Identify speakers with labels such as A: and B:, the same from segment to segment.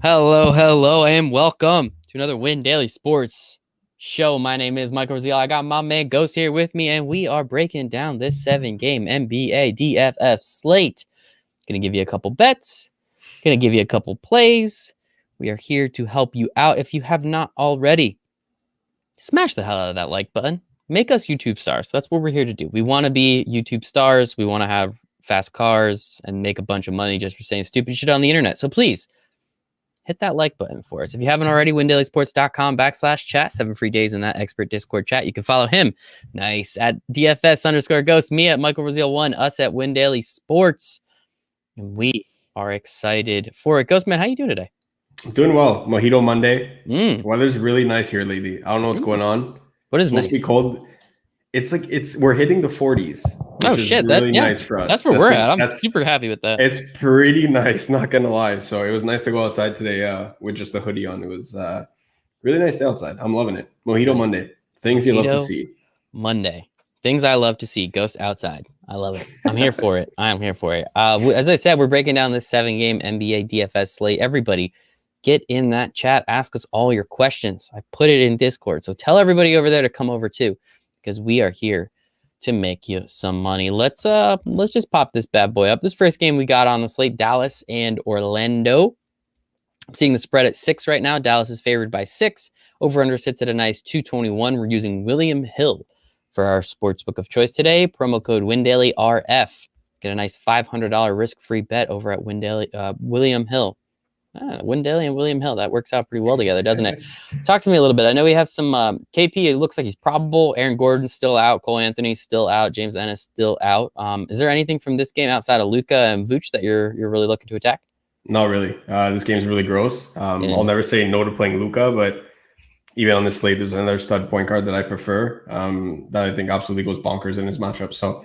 A: Hello, and welcome to another Win Daily Sports show. My name is Michael Raziel. I got my man Ghost here with me, and we are breaking down this 7-game NBA DFF slate. Gonna give you a couple bets, gonna give you a couple plays. We are here to help you out. If you have not already, smash the hell out of that like button. Make us YouTube stars. That's what we're here to do. We want to be YouTube stars. We want to have fast cars and make a bunch of money just for saying stupid shit on the internet. So please, hit that like button for us. If you haven't already, windailysports.com/chat, 7 free days in that expert Discord chat. You can follow him, nice, at DFS_Ghost, me at Michael Raziel1, us at Win Daily Sports. And we are excited for it. Ghost, man, how you doing today?
B: I'm doing well. Mojito Monday. Weather's really nice here lately. I don't know what's going on.
A: What is
B: it's supposed to be cold? We're hitting the 40s.
A: Oh shit,
B: really nice for us.
A: That's where we're at. I'm super happy with that.
B: It's pretty nice, not gonna lie. So it was nice to go outside today with just a hoodie on. It was really nice day outside. I'm loving it. Mojito Monday. Things you love to see.
A: Monday. Things I love to see. Ghost outside. I love it. I'm here for it. I am here for it. As I said, we're breaking down this 7-game NBA DFS slate. Everybody, get in that chat. Ask us all your questions. I put it in Discord. So tell everybody over there to come over too, because we are here to make you some money. Let's just pop this bad boy up. This first game we got on the slate, Dallas and Orlando. I'm seeing the spread at 6 right now. Dallas is favored by 6. Over-under sits at a nice 221. We're using William Hill for our sportsbook of choice today. Promo code WindailyRF. Get a nice $500 risk-free bet over at William Hill. Windaily and William Hill. That works out pretty well together, doesn't it? Talk to me a little bit. I know we have some KP. It looks like he's probable. Aaron Gordon's still out. Cole Anthony's still out. James Ennis still out. Is there anything from this game outside of Luka and Vooch that you're really looking to attack?
B: Not really. This game's really gross. I'll never say no to playing Luka, but even on this slate, there's another stud point guard that I prefer that I think absolutely goes bonkers in his matchup. So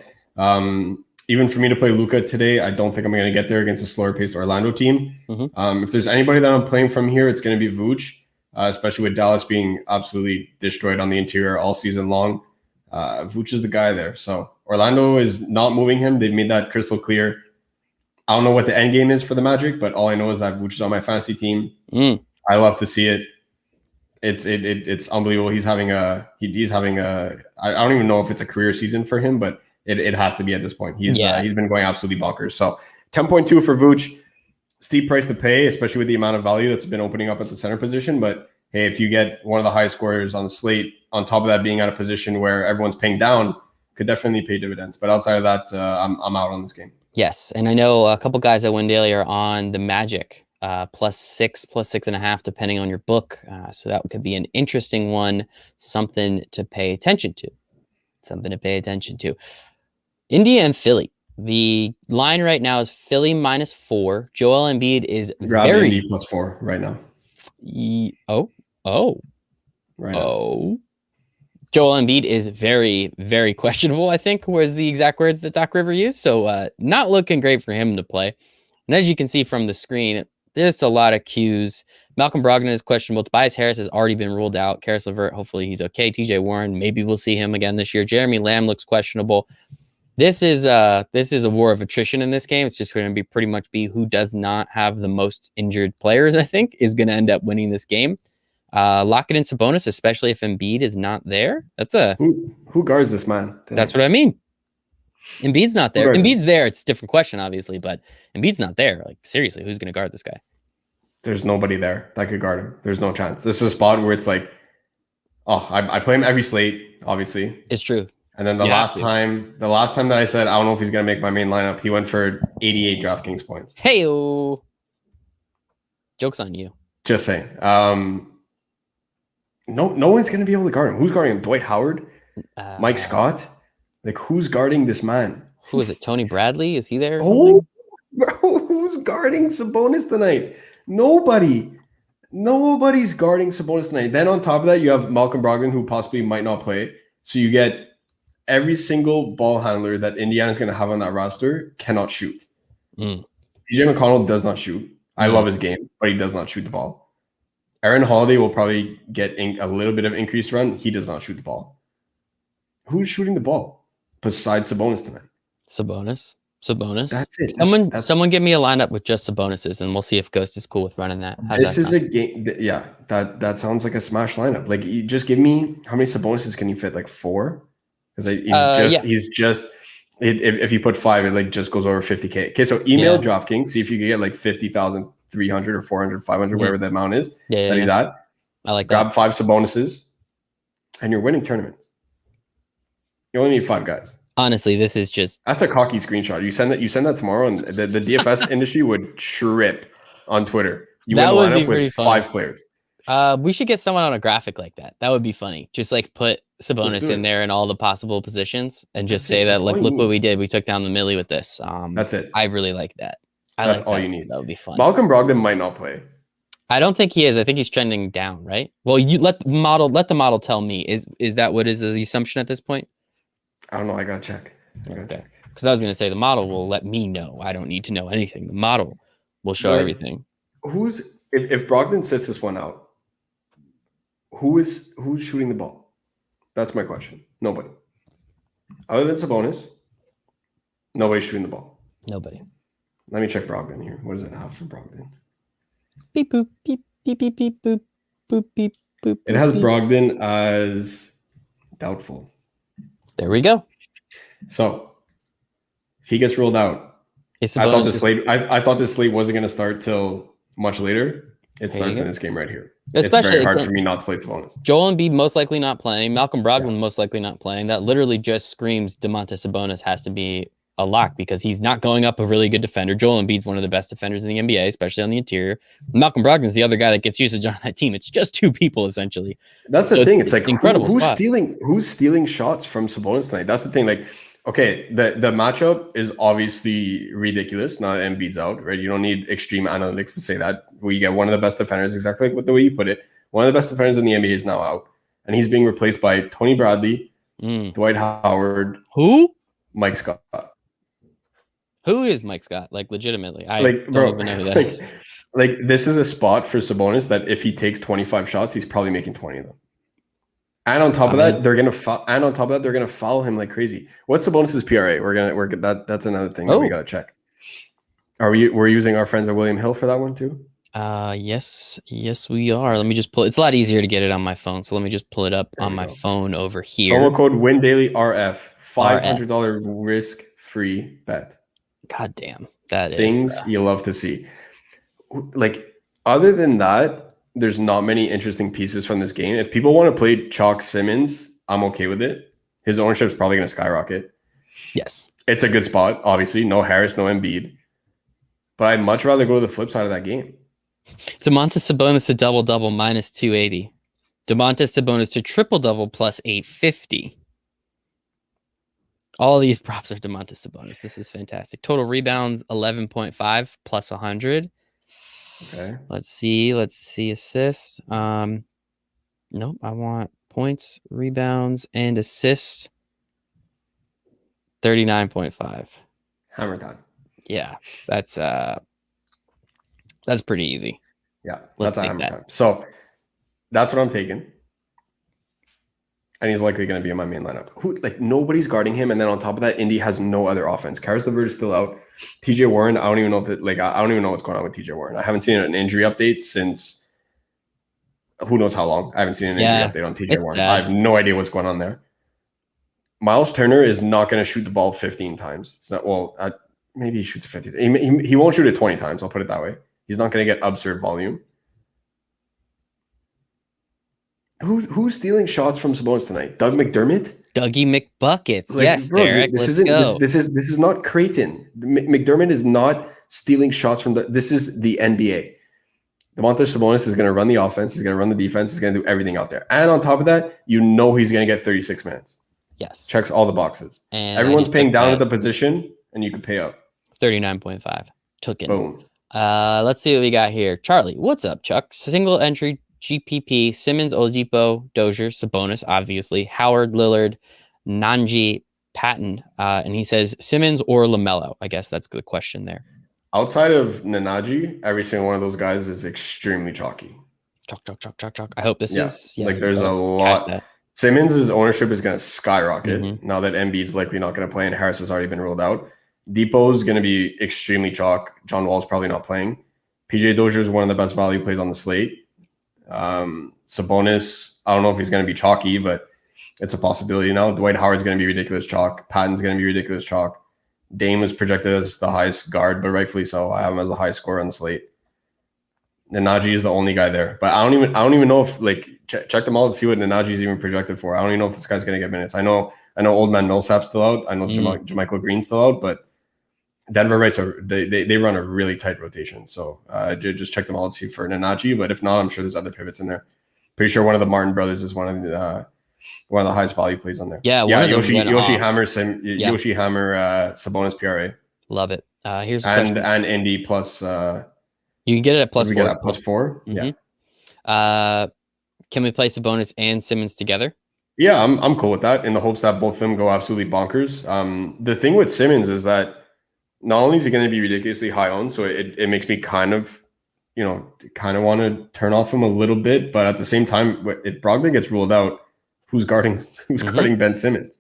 B: even for me to play Luka today, I don't think I'm going to get there against a slower-paced Orlando team. If there's anybody that I'm playing from here, it's going to be Vooch, especially with Dallas being absolutely destroyed on the interior all season long. Vooch is the guy there. So Orlando is not moving him. They've made that crystal clear. I don't know what the end game is for the Magic, but all I know is that Vooch is on my fantasy team. I love to see it. It's unbelievable. He's having a I don't even know if it's a career season for him, but it has to be at this point. He's been going absolutely bonkers. So 10.2 for Vooch, steep price to pay, especially with the amount of value that's been opening up at the center position. But hey, if you get one of the highest scorers on the slate, on top of that being at a position where everyone's paying down, could definitely pay dividends. But outside of that, I'm out on this game.
A: Yes, and I know a couple guys at Win Daily are on the Magic, +6, +6.5, depending on your book. So that could be an interesting one, something to pay attention to. India and Philly. The line right now is Philly -4. Joel Embiid is
B: Indy +4 right now.
A: Right now. Joel Embiid is very, very questionable, I think, was the exact words that Doc River used. So not looking great for him to play. And as you can see from the screen, there's a lot of cues. Malcolm Brogdon is questionable. Tobias Harris has already been ruled out. Karis LeVert, hopefully he's okay. TJ Warren, maybe we'll see him again this year. Jeremy Lamb looks questionable. This is a war of attrition in this game. It's just going to be pretty much who does not have the most injured players, I think, is going to end up winning this game. Lock it in Sabonis, especially if Embiid is not there.
B: Who guards this man?
A: That's what I mean. Embiid's not there. Embiid's there. It's a different question, obviously, but Embiid's not there. Like, seriously, who's going to guard this guy?
B: There's nobody there that could guard him. There's no chance. This is a spot where it's like, I play him every slate, obviously.
A: It's true.
B: And then the last time that I said, I don't know if he's going to make my main lineup, he went for 88 DraftKings points.
A: Hey-o. Joke's on you.
B: Just saying. No one's going to be able to guard him. Who's guarding him? Dwight Howard? Mike Scott? Like, who's guarding this man?
A: Who is it? Tony Bradley? Is he there?
B: Bro, who's guarding Sabonis tonight? Nobody. Nobody's guarding Sabonis tonight. Then on top of that, you have Malcolm Brogdon, who possibly might not play. So you get every single ball handler that Indiana's going to have on that roster cannot shoot. DJ McConnell does not shoot. I love his game, but he does not shoot the ball. Aaron Holiday will probably get a little bit of increased run. He does not shoot the ball. Who's shooting the ball besides Sabonis tonight?
A: Sabonis. Sabonis.
B: That's it.
A: Someone give me a lineup with just Sabonis's, and we'll see if Ghost is cool with running that.
B: This is a game. Yeah, that sounds like a smash lineup. Like, you just give me how many Sabonis's can you fit? Like 4? Because he's just if you put 5, it like just goes over 50K. Okay, so email DraftKings, see if you can get like 50,300 or 400, 500, whatever the amount is that he's at.
A: I like
B: Grab
A: that.
B: 5 Sabonis's, and you're winning tournaments. You only need 5 guys.
A: Honestly, this is just...
B: That's a cocky screenshot. You send that tomorrow, and the DFS industry would trip on Twitter. You
A: that
B: would
A: be
B: with 5 players.
A: We should get someone on a graphic like that. That would be funny. Just like put Sabonis in there in all the possible positions and just say that, look what we did. We took down the Millie with this. That's it. I really like that.
B: That's all you need.
A: That would be fun.
B: Malcolm Brogdon might not play.
A: I don't think he is. I think he's trending down, right? Well, you let the model tell me. Is that what is the assumption at this point?
B: I don't know. I gotta check.
A: Because I was going to say the model will let me know. I don't need to know anything. The model will show everything.
B: If Brogdon sits this one out, who's shooting the ball? That's my question. Nobody. Other than Sabonis, nobody's shooting the ball.
A: Nobody.
B: Let me check Brogdon here. What does it have for Brogdon?
A: Beep boop beep beep beep beep boop boop beep boop.
B: It has Brogdon as doubtful.
A: There we go.
B: So if he gets ruled out, I thought this slate wasn't going to start till much later. It starts in this game right here. Especially, it's very hard for me not to play Sabonis.
A: Joel Embiid most likely not playing. Malcolm Brogdon most likely not playing. That literally just screams Domantas Sabonis has to be a lock because he's not going up a really good defender. Joel Embiid's one of the best defenders in the NBA, especially on the interior. Malcolm Brogdon's the other guy that gets usage on that team. It's just 2 people essentially.
B: That's the thing. It's like incredible. Who's stealing shots from Sabonis tonight? That's the thing. Like, okay, the matchup is obviously ridiculous. Now that Embiid's out, right? You don't need extreme analytics to say that. We get one of the best defenders, exactly like the way you put it. One of the best defenders in the NBA is now out, and he's being replaced by Tony Bradley, Dwight Howard, Mike Scott.
A: Who is Mike Scott? Like, legitimately, I don't even know who that is.
B: Like, this is a spot for Sabonis that if he takes 25 shots, he's probably making 20 of them. And on top of that, they're gonna foul him like crazy. What's Sabonis's PRA? That's another thing that we gotta check. We're using our friends at William Hill for that one too?
A: Yes, we are. Let me just pull. It's a lot easier to get it on my phone, so let me just pull it up on my phone over here.
B: Promo code WinDailyRF, $500 risk-free bet.
A: God damn, that
B: things you love to see. Like, other than that, there's not many interesting pieces from this game. If people want to play Chalk Simmons, I'm okay with it. His ownership is probably going to skyrocket.
A: Yes,
B: it's a good spot. Obviously, no Harris, no Embiid, but I'd much rather go to the flip side of that game.
A: Domantas Sabonis to double-double minus 280. Domantas Sabonis to triple-double plus 850. All of these props are Domantas Sabonis. This is fantastic. Total rebounds 11.5 plus 100.
B: Okay.
A: Let's see assists. Nope. I want points, rebounds, and assists. 39.5.
B: Hammer time.
A: Yeah, that's pretty easy.
B: Yeah, that's a hammer time. So that's what I'm taking. And he's likely going to be in my main lineup. Nobody's guarding him, and then on top of that, Indy has no other offense. Karis LeVert is still out. TJ Warren, I don't even know I don't even know what's going on with TJ Warren. I haven't seen an injury update since who knows how long. I haven't seen an injury update on TJ Warren. Sad. I have no idea what's going on there. Miles Turner is not going to shoot the ball 15 times. It's not maybe he shoots it 50. He won't shoot it 20 times. I'll put it that way. He's not going to get absurd volume. Who's stealing shots from Sabonis tonight? Doug McDermott?
A: Dougie McBuckets. Yes, Derek.
B: This is not Creighton. McDermott is not stealing shots from this is the NBA. Domantas Sabonis is going to run the offense. He's going to run the defense. He's going to do everything out there. And on top of that, he's going to get 36 minutes.
A: Yes.
B: Checks all the boxes. And everyone's paying down at the position, and you can pay up.
A: 39.5. Took it.
B: Boom.
A: Let's see what we got here. Charlie, what's up, Chuck? Single entry GPP, Simmons, Oladipo, Dozier, Sabonis, obviously, Howard, Lillard, Nanji, Patton, and he says Simmons or LaMelo. I guess that's the question there.
B: Outside of Nanaji, every single one of those guys is extremely chalky.
A: Chalk. I hope this is
B: there's a lot. Simmons' ownership is going to skyrocket now that Embiid's likely not going to play and Harris has already been ruled out. Depot's going to be extremely chalk. John Wall's probably not playing. PJ Dozier is one of the best value plays on the slate. Sabonis, I don't know if he's going to be chalky, but it's a possibility now. Dwight Howard's going to be ridiculous chalk. Patton's going to be ridiculous chalk. Dame was projected as the highest guard, but rightfully so. I have him as the highest scorer on the slate. Nnaji is the only guy there, but I don't even know if like check them all to see what Nnaji is even projected for. I don't even know if this guy's going to get minutes. I know Old Man Millsap's still out. I know Jermichael Green's still out, but Denver Rights they run a really tight rotation. So just check them all to see for Nnaji. But if not, I'm sure there's other pivots in there. Pretty sure one of the Martin brothers is one of the highest value plays on there.
A: Yeah,
B: Yoshi Hammer, Sabonis PRA.
A: Love it. Here's a
B: and Indy plus.
A: You can get it at plus 4.
B: Get at +4.
A: Mm-hmm. Yeah. Can we play Sabonis and Simmons together?
B: Yeah, I'm cool with that in the hopes that both of them go absolutely bonkers. The thing with Simmons is that not only is he going to be ridiculously high owned, so it makes me kind of want to turn off him a little bit, but at the same time, if Brogdon gets ruled out, who's guarding Ben Simmons?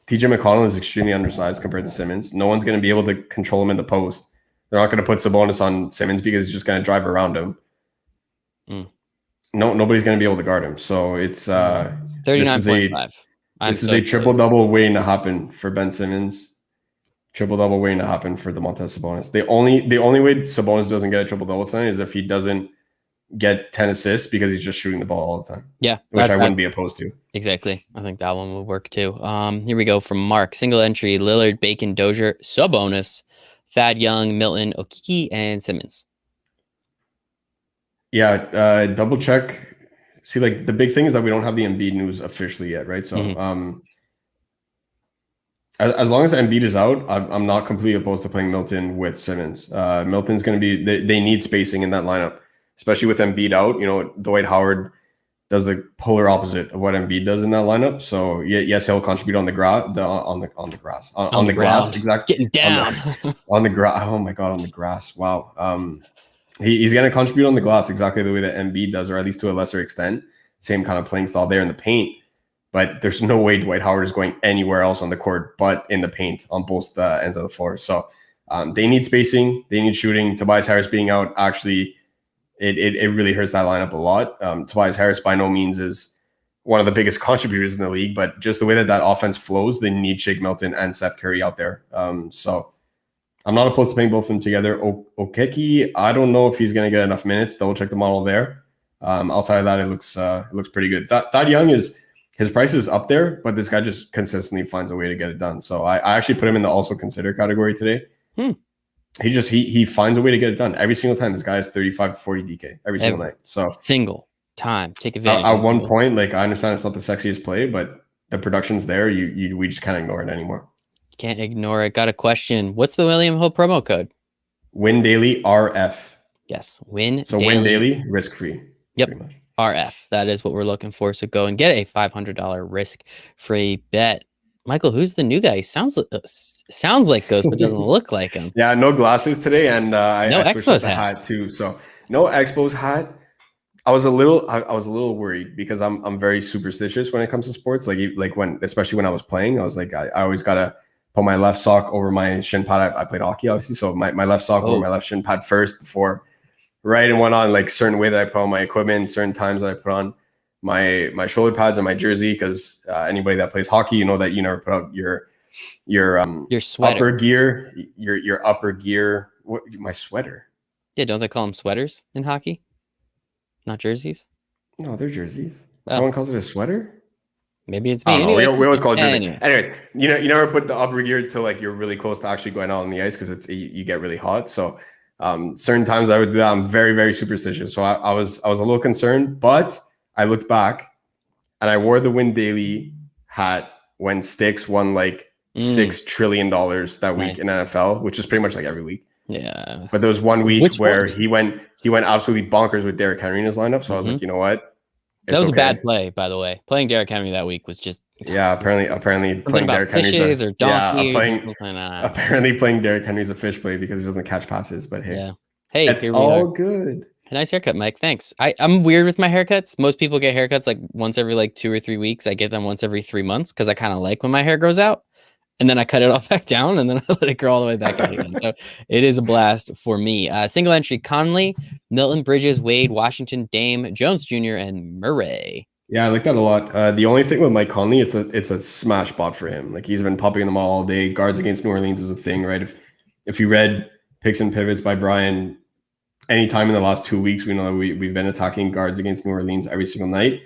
B: TJ McConnell is extremely undersized compared to Simmons. No one's going to be able to control him in the post. They're not going to put Sabonis on Simmons because he's just going to drive around him. Nobody's going to be able to guard him. So it's
A: 39.5.
B: This is a triple-double waiting to happen for Ben Simmons. Triple-double waiting to happen for Domantas Sabonis. The only way Sabonis doesn't get a triple-double tonight is if he doesn't get 10 assists because he's just shooting the ball all the time.
A: Yeah.
B: Which I wouldn't be opposed to.
A: Exactly. I think that one would work too. Here we go from Mark. Single entry, Lillard, Bacon, Dozier, Sabonis, Thad Young, Milton, Okiki, and Simmons.
B: Yeah, double check. See, like the big thing is that we don't have the Embiid news officially yet, right? So as long as Embiid is out, I'm not completely opposed to playing Milton with Simmons. Milton's going to be, they need spacing in that lineup, especially with Embiid out. Dwight Howard does the polar opposite of what Embiid does in that lineup. So yes, he'll contribute on the glass, exactly.
A: Getting down
B: on the grass. Oh my God, on the grass. Wow. He's going to contribute on the glass exactly the way that Embiid does, or at least to a lesser extent. Same kind of playing style there in the paint. But there's no way Dwight Howard is going anywhere else on the court but in the paint on both ends of the floor. So they need spacing. They need shooting. Tobias Harris being out, actually, it really hurts that lineup a lot. Tobias Harris by no means is one of the biggest contributors in the league, but just the way that offense flows, they need Shake Milton and Seth Curry out there. So I'm not opposed to playing both of them together. Okeke, I don't know if he's going to get enough minutes. Double check the model there. Outside of that, it looks pretty good. Thad Young his price is up there, but this guy just consistently finds a way to get it done. So I actually put him in the also consider category today. He finds a way to get it done every single time. This guy has 35 to 40 DK every single night. So
A: single time, take advantage.
B: At one point, like I understand it's not the sexiest play, but the production's there. We just can't ignore it anymore.
A: Can't ignore it. Got a question. What's the William Hill promo code?
B: Win Daily RF.
A: Yes, Win
B: Daily risk free.
A: Yep. RF. That is what we're looking for. So go and get a $500 risk-free bet. Michael, who's the new guy? He sounds like Ghost, but doesn't look like him.
B: Yeah, no glasses today, and I switched up the hat too. So no Expos hat. I was a little worried because I'm very superstitious when it comes to sports. Especially when I was playing, I was like, I always gotta put my left sock over my shin pad. I played hockey, obviously, so my left sock over my left shin pad first before. Right, and went on like certain way that I put on my equipment, certain times that I put on my shoulder pads and my jersey. Because anybody that plays hockey, you know that you never put up your
A: sweater.
B: upper gear, your upper gear. What my sweater?
A: Yeah, don't they call them sweaters in hockey? Not jerseys.
B: No, they're jerseys. Someone calls it a sweater.
A: Maybe it's me.
B: Anyway. We always call it jersey. Anyways, you never put the upper gear till like you're really close to actually going out on the ice because you get really hot. So. Certain times I would do that. I'm very, very superstitious. So I was a little concerned, but I looked back and I wore the Win Daily hat when Sticks won like $6 trillion that week in NFL, which is pretty much like every week.
A: Yeah.
B: But there was one week where he went absolutely bonkers with Derrick Henry in his lineup. So I was like, you know what?
A: That was a bad play, by the way. Playing Derrick Henry that week was just
B: apparently playing Derrick Henry's apparently playing Derrick Henry's a fish play because he doesn't catch passes. But hey, it's all good.
A: Nice haircut, Mike. Thanks. I'm weird with my haircuts. Most people get haircuts like once every like 2 or 3 weeks. I get them once every 3 months because I kind of like when my hair grows out. and then I cut it all back down, and then I let it grow all the way back out again. So it is a blast for me. Single entry: Conley, Milton, Bridges, Wade, Washington, Dame, Jones Jr., and Murray.
B: Yeah, I like that a lot. The only thing with Mike Conley, it's a smash spot for him. Like he's been popping them all day. Guards against New Orleans is a thing, right? If you read Picks and Pivots by Brian, anytime in the last 2 weeks, we know that we've been attacking guards against New Orleans every single night.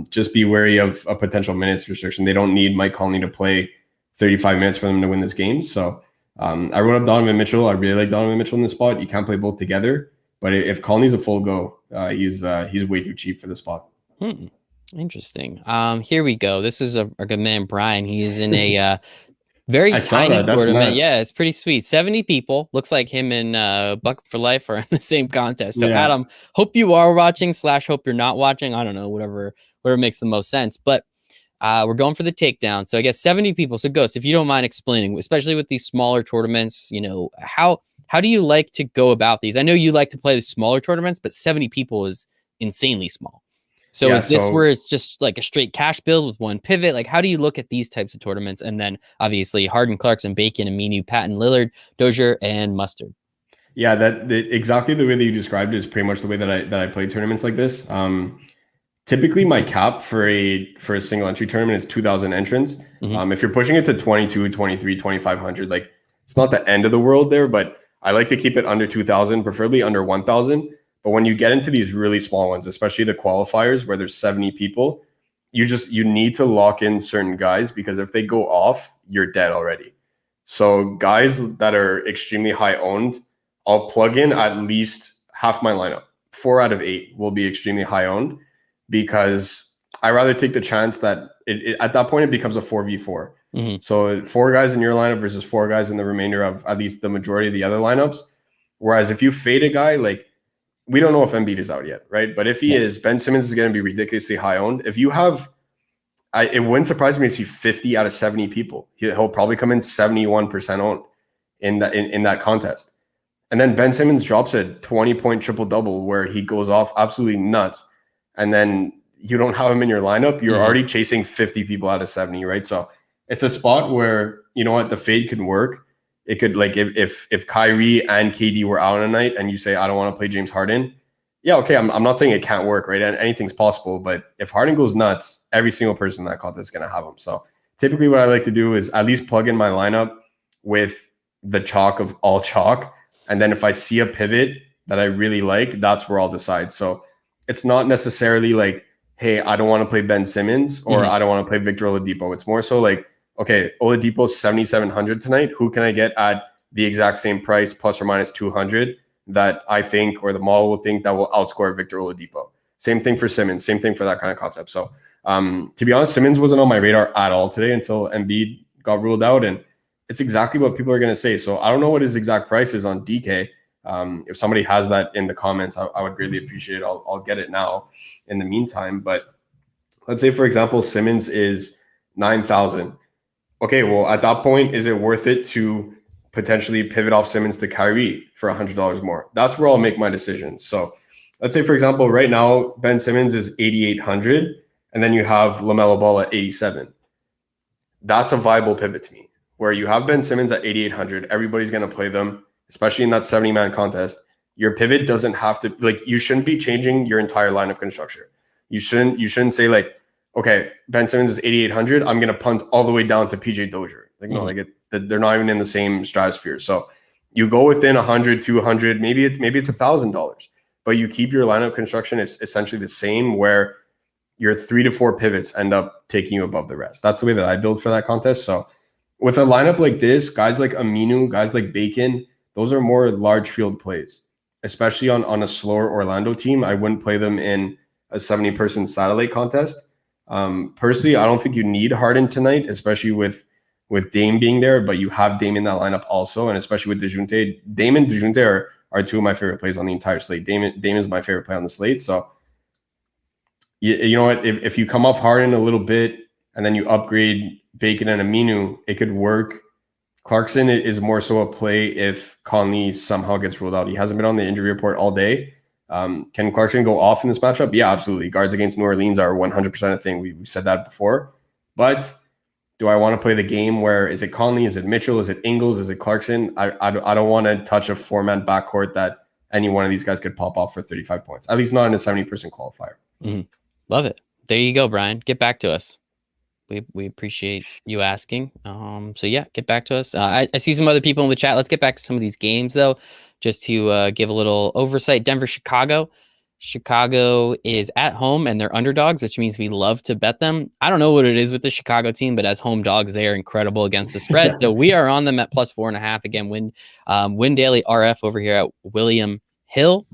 B: Just be wary of a potential minutes restriction. They don't need Mike Conley to play 35 minutes for them to win this game. So I wrote up Donovan Mitchell. I really like Donovan Mitchell in this spot. You can't play both together. But if Conley's a full go, he's way too cheap for the spot.
A: Interesting. Here we go. This is our good man Brian. He is in a very tiny tournament. Nuts. Yeah, it's pretty sweet. 70 people. Looks like him and Buck for Life are in the same contest. So Adam, hope you are watching / hope you're not watching. I don't know, whatever makes the most sense. But we're going for the takedown. So I guess 70 people. So Ghost, if you don't mind explaining, especially with these smaller tournaments, how do you like to go about these? I know you like to play the smaller tournaments, but 70 people is insanely small. So is this where it's just like a straight cash build with one pivot? Like, how do you look at these types of tournaments? And then obviously Harden, Clarkson, Bacon, Aminu, Patton, Lillard, Dozier, and Mustard. Yeah,
B: exactly the way that you described it is pretty much the way that I play tournaments like this. Typically, my cap for a single entry tournament is 2,000 entrants. If you're pushing it to 22, 23, 2,500, like it's not the end of the world there, but I like to keep it under 2,000, preferably under 1,000. But when you get into these really small ones, especially the qualifiers where there's 70 people, you need to lock in certain guys because if they go off, you're dead already. So guys that are extremely high owned, I'll plug in at least half my lineup. 4 out of 8 will be extremely high owned because I rather take the chance that at that point it becomes a 4v4. So 4 guys in your lineup versus 4 guys in the remainder of at least the majority of the other lineups. Whereas if you fade a guy, like we don't know if Embiid is out yet, right? But if he is, Ben Simmons is going to be ridiculously high owned. If you have, it wouldn't surprise me to see 50 out of 70 people. He'll probably come in 71% owned in that contest. And then Ben Simmons drops a 20-point triple-double where he goes off absolutely nuts. And then you don't have him in your lineup. You're already chasing 50 people out of 70, right? So it's a spot where, you know what, the fade can work. It could, like, if Kyrie and KD were out on a night and you say, I don't want to play James Harden. Yeah, okay, I'm not saying it can't work, right? And anything's possible. But if Harden goes nuts, every single person in that contest is going to have him. So typically what I like to do is at least plug in my lineup with the chalk of all chalk. And then if I see a pivot that I really like, that's where I'll decide. So it's not necessarily like, hey, I don't want to play Ben Simmons or I don't want to play Victor Oladipo. It's more so like, okay, Oladipo's 7,700 tonight. Who can I get at the exact same price, plus or minus 200, that I think, or the model will think that will outscore Victor Oladipo? Same thing for Simmons. Same thing for that kind of concept. So to be honest, Simmons wasn't on my radar at all today until Embiid got ruled out. And it's exactly what people are going to say. So I don't know what his exact price is on DK. If somebody has that in the comments, I would greatly appreciate it. I'll get it now in the meantime. But let's say, for example, Simmons is 9,000. Okay, well, at that point, is it worth it to potentially pivot off Simmons to Kyrie for $100 more? That's where I'll make my decision. So let's say, for example, right now, Ben Simmons is 8,800, and then you have LaMelo Ball at 87. That's a viable pivot to me, where you have Ben Simmons at 8,800. Everybody's going to play them, especially in that 70-man contest. Your pivot doesn't have to, like, you shouldn't be changing your entire lineup construction. You shouldn't say, like, okay, Ben Simmons is 8,800. I'm going to punt all the way down to PJ Dozier. Like, no, they're not even in the same stratosphere. So you go within 100, 200, maybe it's $1,000, but you keep your lineup construction is essentially the same, where your 3 to 4 pivots end up taking you above the rest. That's the way that I build for that contest. So with a lineup like this, guys like Aminu, guys like Bacon, those are more large field plays, especially on a slower Orlando team. I wouldn't play them in a 70-person satellite contest. Personally, I don't think you need Harden tonight, especially with Dame being there, but you have Dame in that lineup also, and especially with DeJounte. Dame and DeJounte are 2 of my favorite plays on the entire slate. Dame is my favorite play on the slate. So you know what? If you come off Harden a little bit and then you upgrade Bacon and Aminu, it could work. Clarkson is more so a play if Conley somehow gets ruled out. He hasn't been on the injury report all day. Can Clarkson go off in this matchup? Yeah, absolutely. Guards against New Orleans are 100% a thing. We've said that before. But Do I want to play the game where is it Conley, is it Mitchell, is it Ingles, is it Clarkson? I don't want to touch a 4-man backcourt that any one of these guys could pop off for 35 points, at least not in a 70% qualifier.
A: Mm-hmm. Love it. There you go, Brian. Get back to us. We appreciate you asking. So yeah, get back to us. I see some other people in the chat. Let's get back to some of these games though, just to give a little oversight. Denver, Chicago. Chicago is at home and they're underdogs, which means we love to bet them. I don't know what it is with the Chicago team, but as home dogs, they are incredible against the spread. So we are on them at plus 4.5. Again, Win Daily RF over here at William Hill.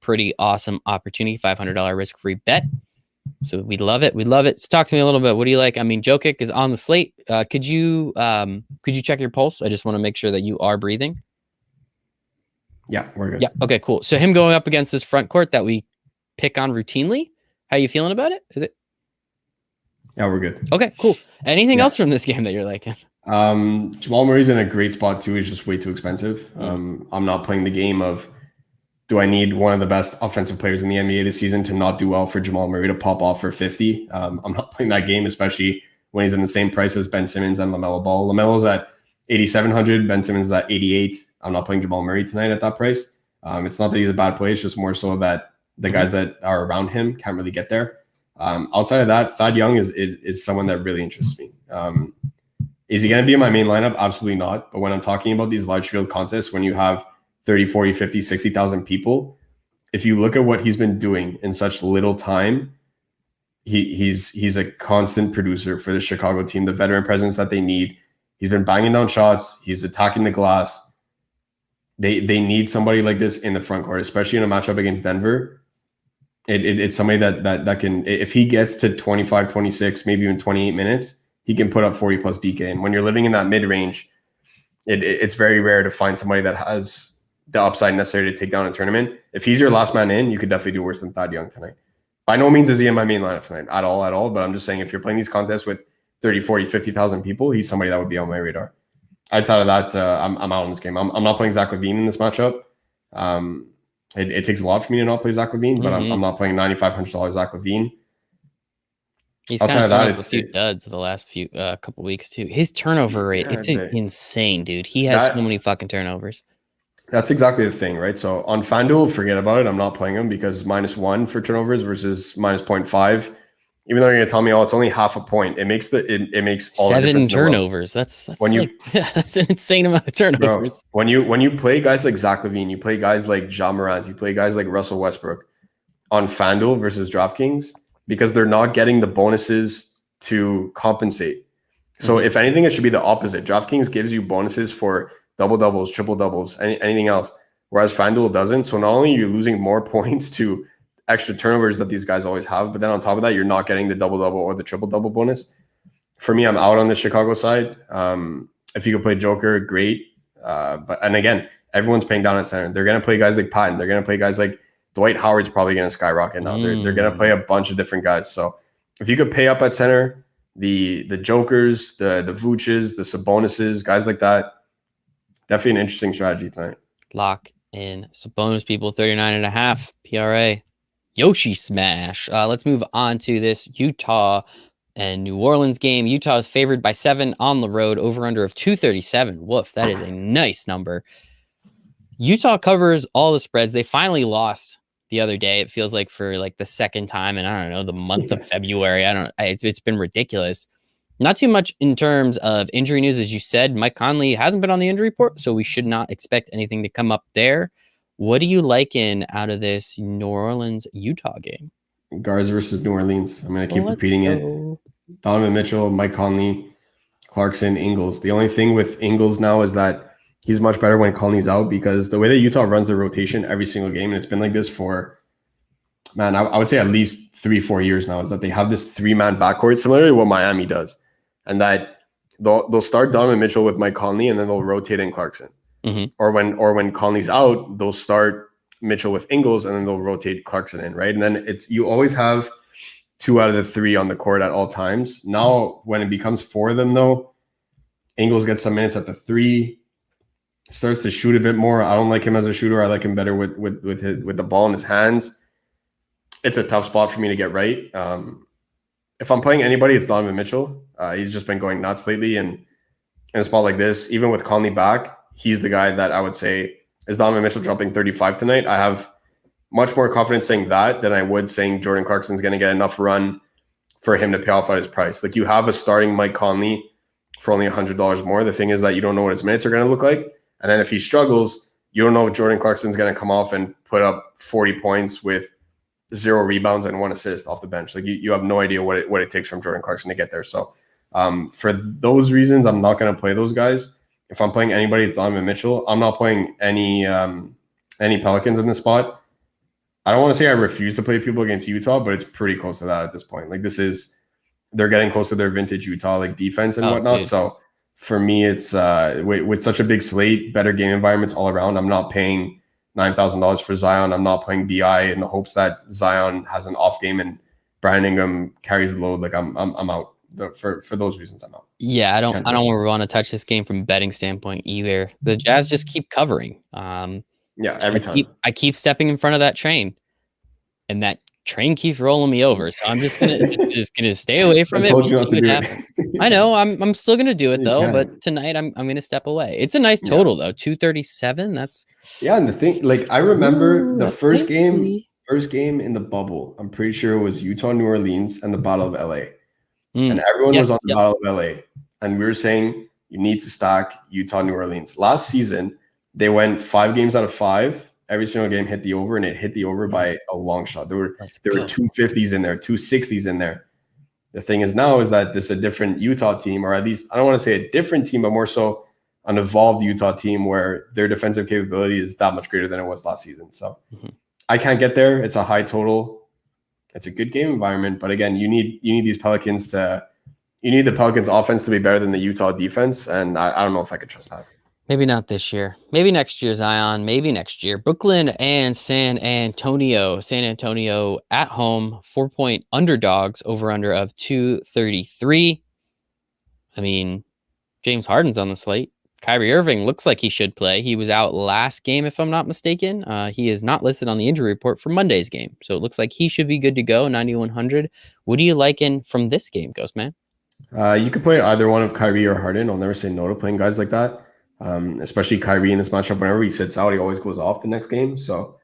A: Pretty awesome opportunity. $500 risk-free bet. So we love it. We love it. So talk to me a little bit. What do you like? I mean, Jokic is on the slate. Could you check your pulse? I just want to make sure that you are breathing.
B: Yeah, we're good.
A: Yeah. Okay, cool. So him going up against this front court that we pick on routinely. How you feeling about it? Is it?
B: Yeah, we're good.
A: Okay, cool. Anything else from this game that you're liking?
B: Jamal Murray's in a great spot too. He's just way too expensive. I'm not playing the game of, do I need one of the best offensive players in the NBA this season to not do well for Jamal Murray to pop off for 50? I'm not playing that game, especially when he's in the same price as Ben Simmons and LaMelo Ball. LaMelo's at 8,700. Ben Simmons is at 88. I'm not playing Jamal Murray tonight at that price. It's not that he's a bad player. It's just more so that the guys that are around him can't really get there. Outside of that, Thad Young is someone that really interests me. Is he going to be in my main lineup? Absolutely not. But when I'm talking about these large field contests, when you have 30, 40, 50, 60,000 people, if you look at what he's been doing in such little time, he's a constant producer for the Chicago team, the veteran presence that they need. He's been banging down shots. He's attacking the glass. They need somebody like this in the front court, especially in a matchup against Denver. It's somebody that can, if he gets to 25, 26, maybe even 28 minutes, he can put up 40 plus DK. And when you're living in that mid-range, it's very rare to find somebody that has the upside necessary to take down a tournament. If he's your last man in, you could definitely do worse than Thad Young tonight. By no means is he in my main lineup tonight at all. But I'm just saying, if you're playing these contests with 30, 40, 50,000 people, he's somebody that would be on my radar. Outside of that, I'm out on this game. I'm not playing Zach LaVine in this matchup. It takes a lot for me to not play Zach LaVine, but I'm not playing $9,500 Zach LaVine.
A: He's outside of that, it's a few duds the last few couple weeks too. His turnover rate, it's insane, dude. He has so many fucking turnovers.
B: That's exactly the thing, right? So on FanDuel, forget about it. I'm not playing him because -1 for turnovers versus -0.5. Even though you're gonna tell me, oh, it's only half a point, it makes all
A: 7 turnovers. That's when that's an insane amount of turnovers.
B: Bro, when you play guys like Zach LaVine, you play guys like Ja Morant, you play guys like Russell Westbrook on FanDuel versus DraftKings, because they're not getting the bonuses to compensate. So if anything, it should be the opposite. DraftKings gives you bonuses for double doubles, triple doubles, anything else, whereas FanDuel doesn't. So not only are you losing more points to extra turnovers that these guys always have, but then on top of that, you're not getting the double-double or the triple-double bonus. For me, I'm out on the Chicago side. If you could play Joker, great. And again, everyone's paying down at center. They're going to play guys like Patton. They're going to play guys like Dwight Howard's probably going to skyrocket now. They're going to play a bunch of different guys. So if you could pay up at center, the Jokers, the Vooches, the Sabonises, guys like that, definitely an interesting strategy tonight.
A: Lock in Sabonis, people, 39.5 PRA. Yoshi smash. Let's move on to this Utah and New Orleans game. Utah is favored by 7 on the road, over under of 237. Woof, that is a nice number. Utah covers all the spreads. They finally lost the other day. It feels like for like the second time in, I don't know, the month of February. It's been ridiculous. Not too much in terms of injury news, as you said. Mike Conley hasn't been on the injury report, so we should not expect anything to come up there. What do you liking out of this New Orleans-Utah game?
B: Guards versus New Orleans. I'm going to keep repeating it. Donovan Mitchell, Mike Conley, Clarkson, Ingles. The only thing with Ingles now is that he's much better when Conley's out, because the way that Utah runs their rotation every single game, and it's been like this for, man, I would say at least 3-4 years now, is that they have this 3-man backcourt, similar to what Miami does. And that they'll start Donovan Mitchell with Mike Conley, and then they'll rotate in Clarkson. Or when Conley's out, they'll start Mitchell with Ingles, and then they'll rotate Clarkson in, right? And then you always have 2 out of the 3 on the court at all times. Now, when it becomes 4 of them, though, Ingles gets some minutes at the 3, starts to shoot a bit more. I don't like him as a shooter. I like him better with the ball in his hands. It's a tough spot for me to get right. if I'm playing anybody, it's Donovan Mitchell. He's just been going nuts lately, and in a spot like this, even with Conley back, he's the guy that I would say is Donovan Mitchell dropping 35 tonight. I have much more confidence saying that than I would saying Jordan Clarkson's going to get enough run for him to pay off at his price. Like, you have a starting Mike Conley for only $100 more. The thing is that you don't know what his minutes are going to look like. And then if he struggles, you don't know if Jordan Clarkson's going to come off and put up 40 points with 0 rebounds and 1 assist off the bench. Like, you have no idea what it takes from Jordan Clarkson to get there. So for those reasons, I'm not going to play those guys. If I'm playing anybody, it's Donovan Mitchell. I'm not playing any Pelicans in this spot. I don't want to say I refuse to play people against Utah, but it's pretty close to that at this point. Like, they're getting close to their vintage Utah like defense and whatnot. Dude. So for me, it's with such a big slate, better game environments all around. I'm not paying $9,000 for Zion. I'm not playing BI in the hopes that Zion has an off game and Brandon Ingram carries the load. Like, I'm out. For those reasons, I'm out.
A: Yeah, I don't want to touch this game from a betting standpoint either. The Jazz just keep covering.
B: Yeah, every time.
A: I keep stepping in front of that train, and that train keeps rolling me over. So I'm just gonna stay away from it.
B: I told you not to do it.
A: I know. I'm still gonna do it though, but tonight I'm gonna step away. It's a nice total though, 237. That's
B: and the thing, like, I remember the first game in the bubble. I'm pretty sure it was Utah, New Orleans, and the Battle of LA, and everyone was on the Battle of LA, and we were saying you need to stack Utah, New Orleans. Last season, they went 5 games out of 5. Every single game hit the over, and it hit the over by a long shot. There were 250s in there, 260s in there. The thing is now is that this is a different Utah team, or at least I don't want to say a different team, but more so an evolved Utah team where their defensive capability is that much greater than it was last season. So I can't get there. It's a high total. It's a good game environment, but again, you need the Pelicans offense to be better than the Utah defense, and I don't know if I could trust that.
A: Maybe not this year. Maybe next year, Zion. Maybe next year. Brooklyn and San Antonio. San Antonio at home, 4-point underdogs, over-under of 233. I mean, James Harden's on the slate. Kyrie Irving looks like he should play. He was out last game, if I'm not mistaken. He is not listed on the injury report for Monday's game. So it looks like he should be good to go, 9,100. What do you like in from this game, Ghost Man?
B: You could play either one of Kyrie or Harden. I'll never say no to playing guys like that. Especially Kyrie in this matchup. Whenever he sits out, he always goes off the next game. So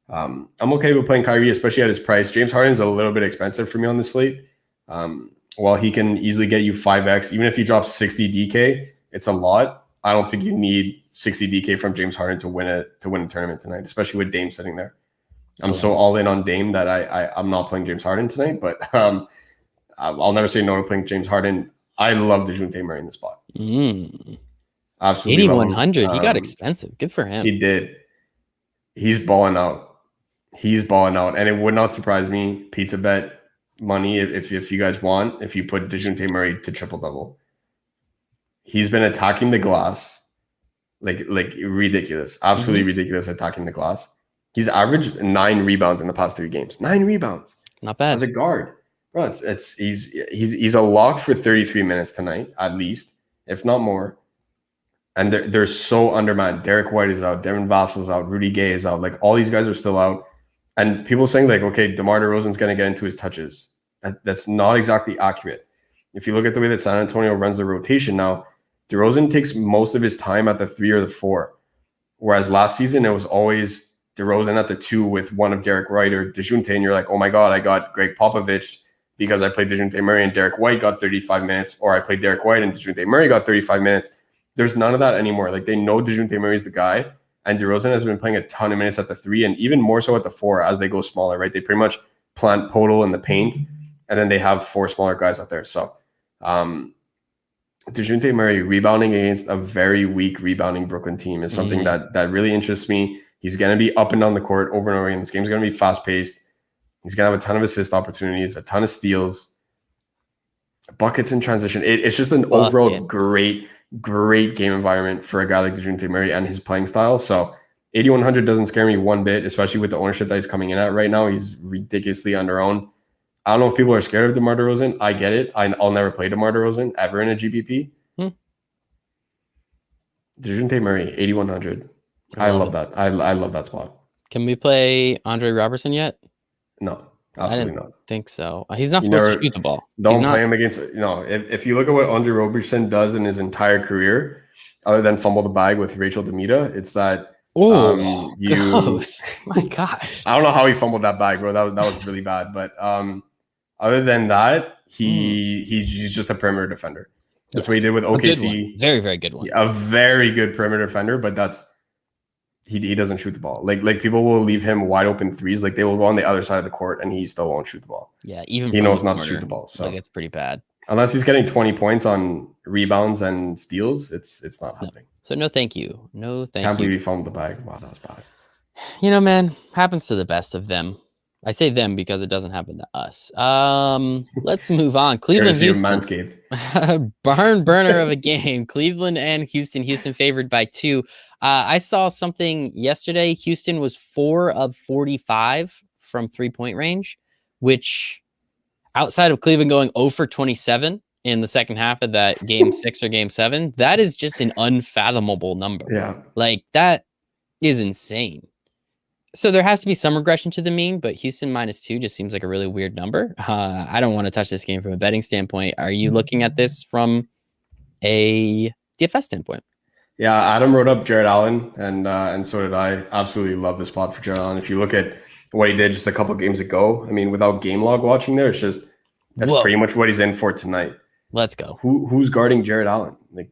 B: I'm okay with playing Kyrie, especially at his price. James Harden's a little bit expensive for me on this slate. While he can easily get you 5x, even if he drops 60 DK, it's a lot. I don't think you need 60 DK from James Harden to win a tournament tonight, especially with Dame sitting there. I'm so all in on Dame that I'm not playing James Harden tonight, but I'll never say no to playing James Harden. I love DeJounte Murray in the spot. Absolutely.
A: 8,100. He got expensive. Good for him.
B: He did. He's balling out. And it would not surprise me. Pizza bet money if you guys want, if you put DeJounte Murray to triple-double. He's been attacking the glass like ridiculous. Absolutely ridiculous attacking the glass. He's averaged 9 rebounds in the past 3 games. 9 rebounds.
A: Not bad.
B: As a guard. Bro, he's a lock for 33 minutes tonight, at least, if not more. And they're so undermanned. Derek White is out. Devin Vassal's out. Rudy Gay is out. Like, all these guys are still out. And people saying, like, okay, DeMar DeRozan's going to get into his touches. That's not exactly accurate. If you look at the way that San Antonio runs the rotation now, DeRozan takes most of his time at the 3 or the 4. Whereas last season, it was always DeRozan at the 2 with one of Derek White or DeJounte. And you're like, oh my God, I got Greg Popovich because I played DeJounte Murray and Derek White got 35 minutes. Or I played Derek White and DeJounte Murray got 35 minutes. There's none of that anymore. Like, they know DeJounte Murray's the guy. And DeRozan has been playing a ton of minutes at the 3 and even more so at the 4 as they go smaller, right? They pretty much plant Podol in the paint and then they have 4 smaller guys out there. So DeJounte Murray rebounding against a very weak rebounding Brooklyn team is something that really interests me. He's going to be up and down the court over and over again. This game's going to be fast-paced. He's going to have a ton of assist opportunities, a ton of steals, buckets in transition. It's just an overall great game environment for a guy like DeJounte Murray and his playing style. So 8,100 doesn't scare me one bit, especially with the ownership that he's coming in at right now. He's ridiculously under-owned. I don't know if people are scared of DeMar DeRozan. I get it. I'll never play DeMar DeRozan ever in a GPP. DeJounte Murray, 8,100. I love that. I love that spot.
A: Can we play Andre Robertson yet?
B: No. Absolutely not.
A: Think so. He's not supposed to shoot the ball.
B: Don't play him against, if you look at what Andre Robertson does in his entire career, other than fumble the bag with Rachel DeMita, it's that
A: gross. My gosh.
B: I don't know how he fumbled that bag, bro. That was really bad. But other than that, he's just a perimeter defender. That's what he did with OKC.
A: Very, very good one.
B: A very good perimeter defender, but he doesn't shoot the ball. Like people will leave him wide open threes. Like they will go on the other side of the court and he still won't shoot the ball.
A: Yeah, even
B: he knows not to shoot the ball. So
A: it's pretty bad.
B: Unless he's getting 20 points on rebounds and steals, it's not happening.
A: So no, thank you. No, thank you.
B: Can't believe he fumbled the bag. Wow, that was bad.
A: Man, happens to the best of them. I say them because it doesn't happen to us. Let's move on. Cleveland, Houston.
B: Manscaped.
A: Barn burner of a game. Cleveland and Houston. Houston favored by 2. I saw something yesterday. Houston was 4 of 45 from 3-point range, which outside of Cleveland going 0 for 27 in the second half of that game 6 or game 7, that is just an unfathomable number.
B: Yeah.
A: Like that is insane. So there has to be some regression to the mean, but Houston -2 just seems like a really weird number. I don't want to touch this game from a betting standpoint. Are you looking at this from a DFS standpoint?
B: Yeah, Adam wrote up Jared Allen, and so did I. Absolutely love the spot for Jared Allen. If you look at what he did just a couple of games ago, I mean, without game log watching there, that's pretty much what he's in for tonight.
A: Let's go.
B: Who's guarding Jared Allen? Like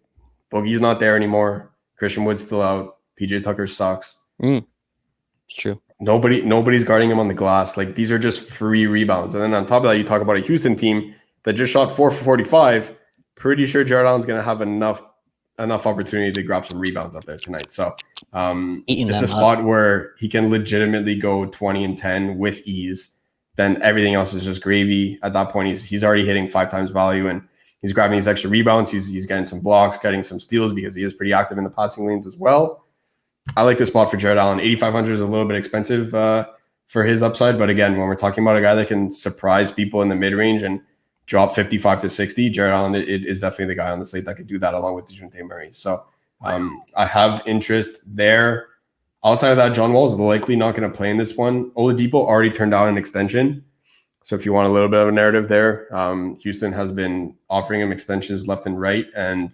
B: Boogie's not there anymore. Christian Wood's still out. PJ Tucker sucks.
A: It's true.
B: Nobody's guarding him on the glass. Like these are just free rebounds. And then on top of that, you talk about a Houston team that just shot 4 for 45. Pretty sure Jared Allen's going to have enough opportunity to grab some rebounds up there tonight. So it's a spot where he can legitimately go 20 and 10 with ease. Then everything else is just gravy. At that point, he's already hitting 5 times value and he's grabbing these extra rebounds. He's getting some blocks, getting some steals because he is pretty active in the passing lanes as well. I like this spot for Jared Allen. 8,500 is a little bit expensive for his upside. But again, when we're talking about a guy that can surprise people in the mid-range and drop 55 to 60, Jared Allen is definitely the guy on the slate that could do that along with DeJounte Murray. So I have interest there. Outside of that, John Wall is likely not going to play in this one. Oladipo already turned out an extension. So if you want a little bit of a narrative there, Houston has been offering him extensions left and right, and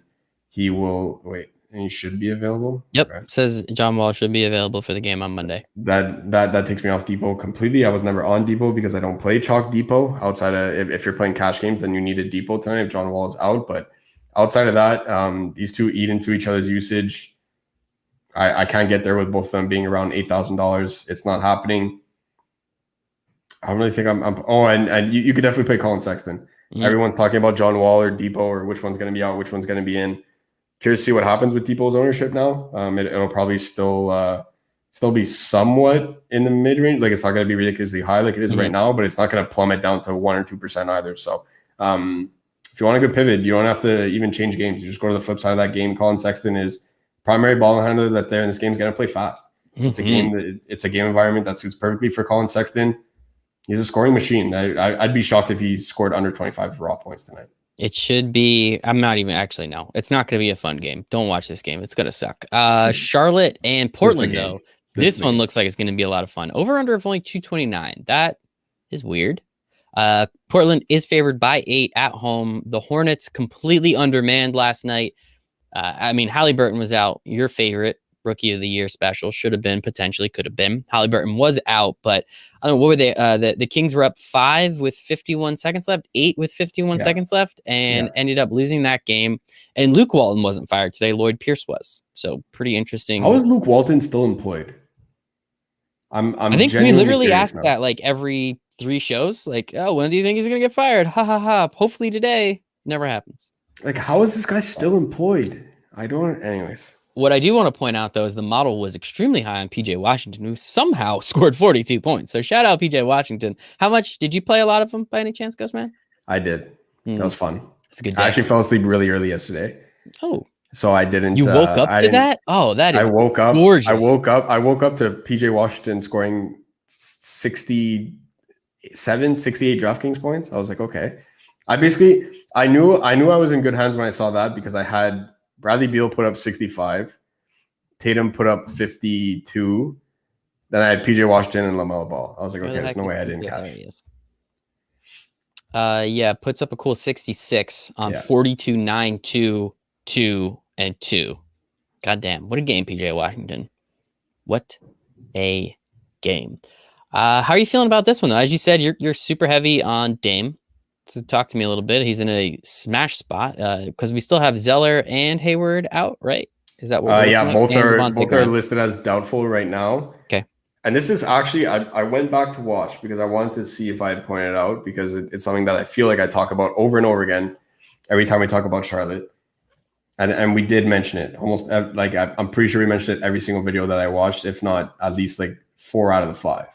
B: he should be available.
A: Yep. Okay. It says John Wall should be available for the game on Monday.
B: That takes me off Depot completely. I was never on Depot because I don't play chalk Depot. Outside of if you're playing cash games, then you need a Depot tonight if John Wall is out. But outside of that, these two eat into each other's usage. I can't get there with both of them being around $8,000. It's not happening. I don't really think and you could definitely play Colin Sexton. Mm-hmm. Everyone's talking about John Wall or Depot or which one's going to be out, which one's going to be in. Curious to see what happens with Depot's ownership now. It'll probably still be somewhat in the mid-range. Like it's not going to be ridiculously high like it is right now, but it's not going to plummet down to 1 or 2% either. So if you want a good pivot, you don't have to even change games. You just go to the flip side of that game. Colin Sexton is primary ball handler that's there, and this game's going to play fast. It's a game. It's a game environment that suits perfectly for Colin Sexton. He's a scoring machine. I'd be shocked if he scored under 25 raw points tonight.
A: It should be. I'm not even actually. No, it's not going to be a fun game. Don't watch this game. It's going to suck. Charlotte and Portland, though. This one looks like it's going to be a lot of fun. Over under of only 229. That is weird. Portland is favored by 8 at home. The Hornets completely undermanned last night. Halliburton was out. Your favorite rookie of the year special should have been, potentially could have been. Halliburton was out, but I don't know, what were they? The Kings were up 5 with 51 seconds left, 8 with 51 seconds left, and ended up losing that game. And Luke Walton wasn't fired today. Lloyd Pierce was. So pretty interesting.
B: How is Luke Walton still employed?
A: I think we literally ask that like every 3 shows. Like, oh, when do you think he's going to get fired? Ha ha ha. Hopefully today. Never happens.
B: Like, how is this guy still employed? Anyways.
A: What I do want to point out, though, is the model was extremely high on PJ Washington, who somehow scored 42 points. So shout out PJ Washington. How much did you play a lot of them by any chance, Ghost Man?
B: I did. That was fun.
A: It's a good day.
B: I actually fell asleep really early yesterday.
A: Oh.
B: So I didn't.
A: You woke up to that? Oh, that is
B: I woke up.
A: Gorgeous.
B: I woke up to PJ Washington scoring 68 DraftKings points. I was like, okay. I knew I was in good hands when I saw that because I had Bradley Beal put up 65, Tatum put up 52. Then I had PJ Washington and LaMelo Ball. I was like, okay, there's no way I didn't cash.
A: Yeah, puts up a cool 66 on 42, 9, 2, 2, and 2. God damn, what a game, PJ Washington. What a game. How are you feeling about this one, though? As you said, you're super heavy on Dame. So talk to me a little bit. He's in a smash spot because we still have Zeller and Hayward out, right? Is that what we're looking at?
B: Both are listed as doubtful right now.
A: Okay.
B: And this is actually, I went back to watch because I wanted to see if I had pointed out, because it's something that I feel like I talk about over and over again every time we talk about Charlotte. And we did mention it almost, like, I'm pretty sure we mentioned it every single video that I watched, if not at least like 4 out of the 5.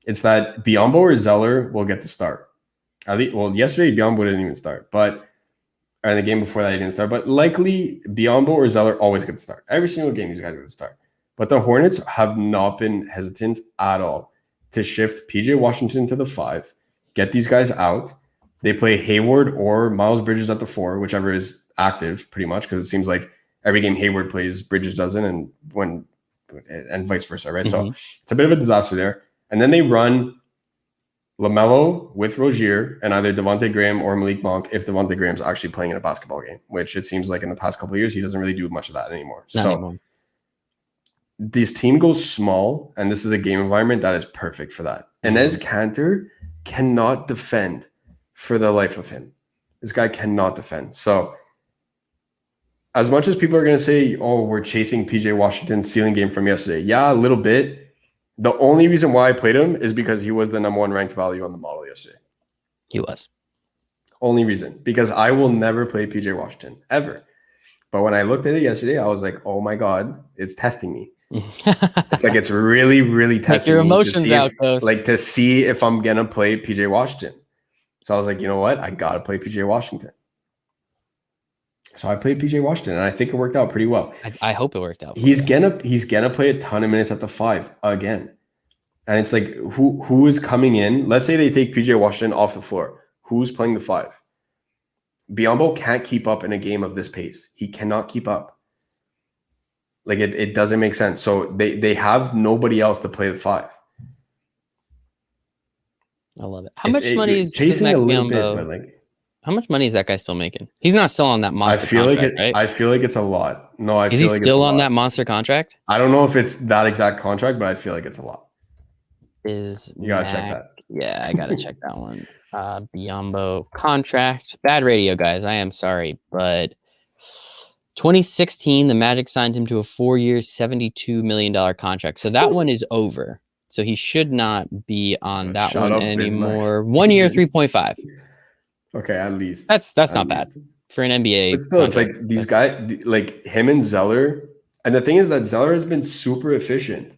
B: It's that Biyombo or Zeller will get to start. At least, well, yesterday Biyombo didn't even start, and the game before that he didn't start. But likely Biyombo or Zeller always get to start. Every single game these guys get to start. But the Hornets have not been hesitant at all to shift PJ Washington to the 5, get these guys out. They play Hayward or Miles Bridges at the 4, whichever is active, pretty much, because it seems like every game Hayward plays, Bridges doesn't, and vice versa, right? So it's a bit of a disaster there. And then they run LaMelo with Rozier and either Devontae Graham or Malik Monk if Devontae Graham's actually playing in a basketball game, which it seems like in the past couple of years he doesn't really do much of that anymore.
A: Not anymore.
B: This team goes small, and this is a game environment that is perfect for that. Enes Kanter cannot defend for the life of him. This guy cannot defend. So as much as people are going to say, oh, we're chasing PJ Washington's ceiling game from yesterday. Yeah, a little bit. The only reason why I played him is because he was the number 1 ranked value on the model yesterday.
A: He was.
B: Only reason. Because I will never play PJ Washington, ever. But when I looked at it yesterday, I was like, oh my God, it's testing me. It's like it's really, really testing
A: your emotions out,
B: to see if I'm gonna play PJ Washington. So I was like, you know what? I gotta play PJ Washington. So I played PJ Washington, and I think it worked out pretty well.
A: I hope it worked out.
B: He's gonna play a ton of minutes at the 5 again. And it's like, who is coming in? Let's say they take PJ Washington off the floor. Who's playing the 5? Biyombo can't keep up in a game of this pace. He cannot keep up. Like it doesn't make sense. So they have nobody else to play the 5.
A: I love it. How much money is
B: chasing a little bit, but like,
A: how much money is that guy still making? He's not still on that monster contract, right?
B: I feel like it's a lot. No,
A: is he still on that monster contract?
B: I don't know if it's that exact contract, but I feel like it's a lot. You gotta check that.
A: Yeah, I gotta check that one. Biyombo contract. Bad radio, guys. I am sorry, but 2016, the Magic signed him to a 4-year, $72 million contract. So that one is over. So he should not be on that one anymore. 1 year, 3.5.
B: Okay, at least.
A: That's not bad for an NBA.
B: But still, contract. It's like these guys, like him and Zeller. And the thing is that Zeller has been super efficient,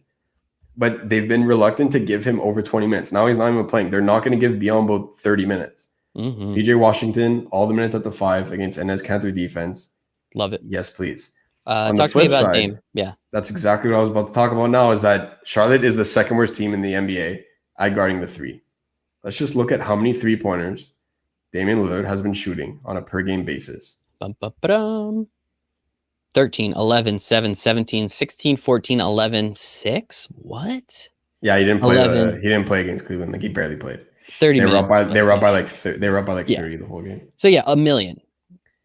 B: but they've been reluctant to give him over 20 minutes. Now he's not even playing. They're not going to give Biyombo 30 minutes. PJ Washington, all the minutes at the 5 against Enes Kanter defense.
A: Love it.
B: Yes, please.
A: Talk to me about Dame. Yeah.
B: That's exactly what I was about to talk about now, is that Charlotte is the second worst team in the NBA at guarding the 3. Let's just look at how many 3-pointers Damian Lillard has been shooting on a per game basis.
A: 13, 11, 7, 17, 16, 14, 11, 6. What?
B: Yeah, he didn't play. He didn't play against Cleveland. Like he barely played.
A: 30
B: They
A: minutes.
B: were up by like 30 the whole game.
A: So yeah, $1 million.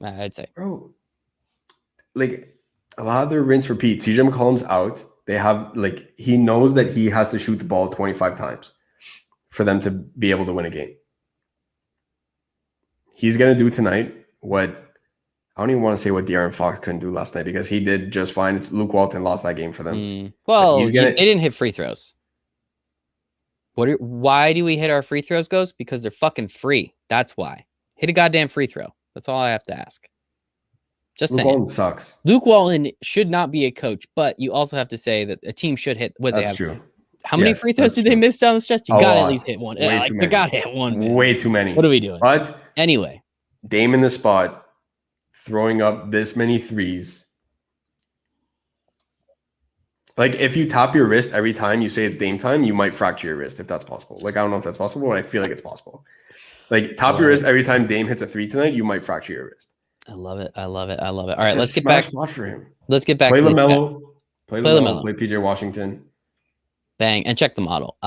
A: I'd say.
B: Bro, like a lot of their rinse repeat. CJ McCollum's out. They have he knows that he has to shoot the ball 25 times for them to be able to win a game. He's gonna do tonight what I don't even want to say what De'Aaron Fox couldn't do last night, because he did just fine. It's Luke Walton lost that game for them.
A: Well, they didn't hit free throws. Why do we hit our free throws, Ghost? Because they're fucking free. That's why. Hit a goddamn free throw. That's all I have to ask. Just saying.
B: Luke Walton sucks.
A: Luke Walton should not be a coach, but you also have to say that a team should hit what they have.
B: That's true.
A: How many free throws did they miss down the stretch? You got to at least hit one. They got to hit one, man.
B: Way too many.
A: What are we doing?
B: But
A: anyway,
B: Dame in the spot, throwing up this many threes. Like, if you tap your wrist every time you say it's Dame time, you might fracture your wrist, if that's possible. Like, I don't know if that's possible, but I feel like it's possible. Like, tap your wrist every time Dame hits a 3 tonight, you might fracture your wrist.
A: I love it. All right, let's get back.
B: Spot for him.
A: Let's get back.
B: Play LaMelo. Play
A: LaMelo.
B: Play PJ Washington.
A: Bang. And check the model.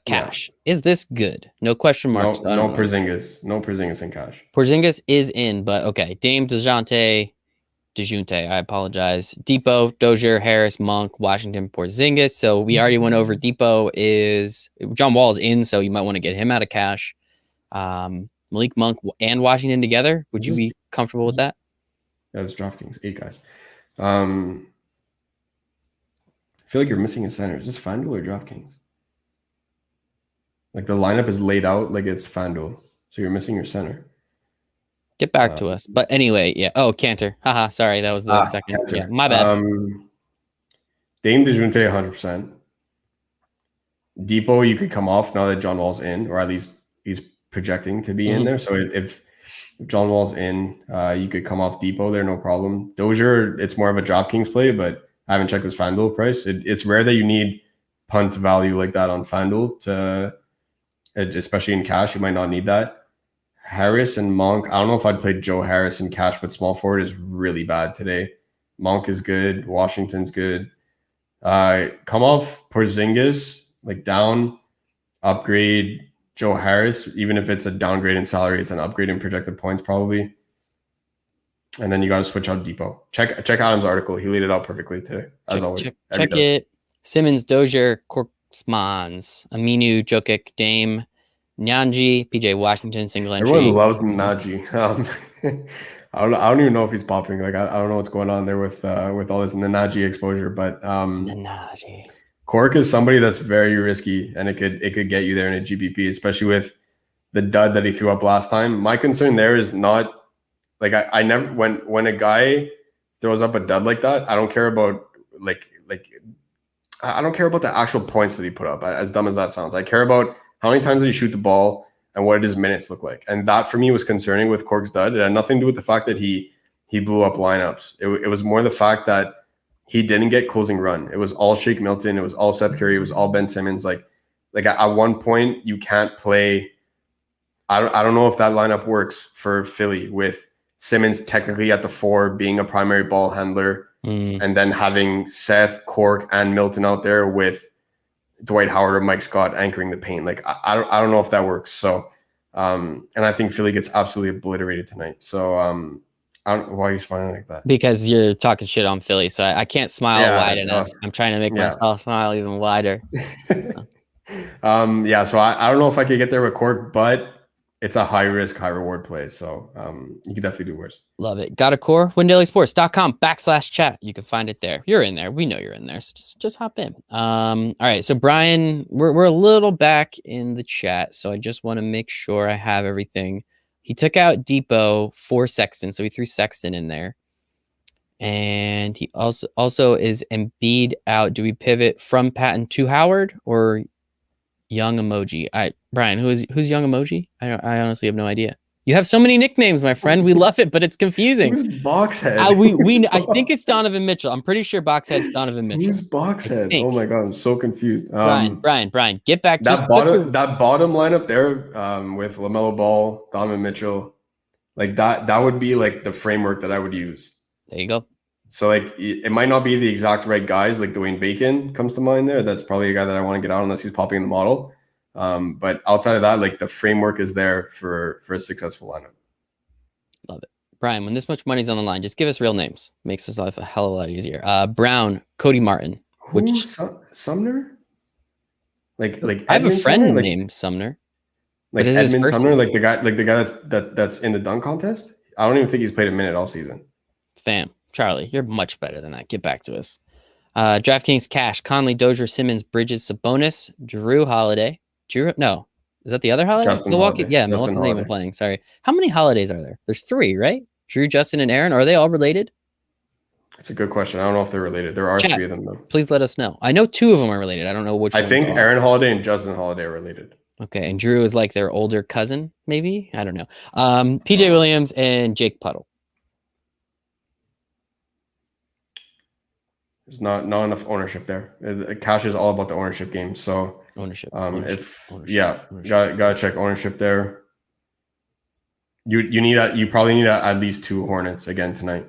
A: Cash. Is this good? No question marks.
B: No Porzingis. No Porzingis in cash.
A: Porzingis is in, but okay. Dame, DeJounte, I apologize. Depot, Dozier, Harris, Monk, Washington, Porzingis. So we already went over Depot is John Wall is in, so you might want to get him out of cash. Malik Monk and Washington together. Would you be comfortable with that?
B: That's DraftKings, 8 guys. I feel like you're missing a center. Is this FanDuel or DraftKings? Like the lineup is laid out like it's FanDuel, so you're missing your center.
A: Get back to us. But anyway, yeah. Oh, Cantor. Haha, sorry. That was the second. Cantor. Yeah, my bad.
B: Dame DeJounte, 100%. Depot, you could come off now that John Wall's in, or at least he's projecting to be in there. So if John Wall's in, you could come off Depot there, no problem. Dozier, it's more of a DraftKings play, but I haven't checked his FanDuel price. It's rare that you need punt value like that on FanDuel especially in cash. You might not need that. Harris and Monk. I don't know if I'd play Joe Harris in cash, but small forward is really bad today. Monk is good. Washington's good. Come off Porzingis, like down, upgrade Joe Harris. Even if it's a downgrade in salary, it's an upgrade in projected points probably. And then you got to switch out Depot. Check Adam's article. He laid it out perfectly today, as always.
A: Check it. Simmons, Dozier, Korkmans, Aminu, Jokic, Dame, Nyanji, PJ Washington, single entry.
B: Everyone loves Nnaji. I don't even know if he's popping. Like I don't know what's going on there with all this Nnaji exposure, but
A: Nnaji.
B: Cork is somebody that's very risky, and it could get you there in a GPP, especially with the dud that he threw up last time. My concern there is not like I never when a guy throws up a dud like that, I don't care about I don't care about the actual points that he put up, as dumb as that sounds. I care about how many times did he shoot the ball and what did his minutes look like. And that for me was concerning with Cork's dud. It had nothing to do with the fact that he blew up lineups. It was more the fact that he didn't get closing run. It was all Shake Milton. It was all Seth Curry. It was all Ben Simmons. Like at one point you can't play. I don't know if that lineup works for Philly with Simmons technically at the 4 being a primary ball handler. And then having Seth, Cork, and Milton out there with Dwight Howard or Mike Scott anchoring the paint. Like I don't know if that works. So and I think Philly gets absolutely obliterated tonight. So I don't, why are you smiling like that?
A: Because you're talking shit on Philly, so I can't smile wide enough. I'm trying to make myself smile even wider.
B: So I don't know if I could get there with Cork, but it's a high risk, high reward play. So you could definitely do worse.
A: Love it. Got a core? WinDailySports.com/chat. You can find it there. You're in there. We know you're in there. So just hop in. All right. So Brian, we're a little back in the chat. So I just want to make sure I have everything. He took out Depot for Sexton. So he threw Sexton in there. And he also is Embiid out. Do we pivot from Patton to Howard or Young Emoji? Brian, who's Young Emoji? I honestly have no idea. You have so many nicknames, my friend. We love it, but it's confusing.
B: Who's Boxhead?
A: I think it's Donovan Mitchell. I'm pretty sure Boxhead's Donovan Mitchell.
B: Who's Boxhead? Oh my god, I'm so confused.
A: Brian, get back.
B: That bottom lineup there with LaMelo Ball, Donovan Mitchell, like that would be like the framework that I would use.
A: There you go.
B: So like it might not be the exact right guys. Like Dwayne Bacon comes to mind there. That's probably a guy that I want to get out unless he's popping in the model. But outside of that, like the framework is there for a successful lineup.
A: Love it. Brian, when this much money's on the line, just give us real names. Makes us life a hell of a lot easier. Brown, Cody Martin.
B: Sumner? Like
A: I have a friend named Sumner.
B: Like Edmund Sumner, like the guy that's in the dunk contest. I don't even think he's played a minute all season.
A: Fam, Charlie, you're much better than that. Get back to us. DraftKings Cash, Conley, Dozier, Simmons, Bridges, Sabonis, Drew Holiday. No, is that the other Holiday?
B: Justin
A: Milwaukee.
B: Holiday.
A: Yeah, Milwaukee's not even playing. Sorry. How many Holidays are there? There's 3, right? Drew, Justin, and Aaron. Are they all related?
B: That's a good question. I don't know if they're related. There are 3 of them though.
A: Please let us know. I know 2 of them are related. I don't know which.
B: I think Aaron Holiday and Justin Holiday are related.
A: Okay, and Drew is like their older cousin, maybe. I don't know. PJ Williams and Jake Puddle.
B: There's not enough ownership there. Cash is all about the ownership game. So
A: ownership.
B: Gotta check ownership there. You probably need at least 2 Hornets again tonight.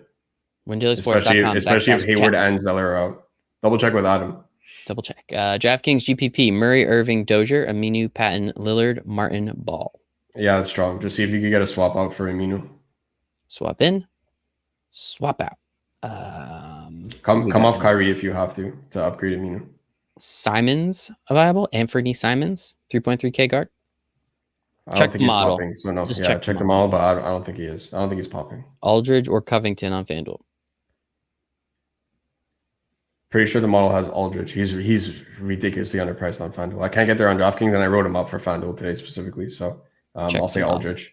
A: WinDailySports.com.
B: Especially if Hayward and Zeller are out. Double check with Adam.
A: Double check. DraftKings GPP: Murray, Irving, Dozier, Aminu, Patton, Lillard, Martin, Ball.
B: Yeah, that's strong. Just see if you could get a swap out for Aminu.
A: Swap in, swap out.
B: Come off Kyrie if you have to upgrade Aminu.
A: Simons available. Anthony Simons, 3.3K guard.
B: I don't think he's popping. So no, check them all, but I don't think he is. I don't think he's popping.
A: Aldridge or Covington on FanDuel.
B: Pretty sure the model has Aldridge. He's ridiculously underpriced on FanDuel. I can't get there on DraftKings, and I wrote him up for FanDuel today specifically. So I'll say Aldridge.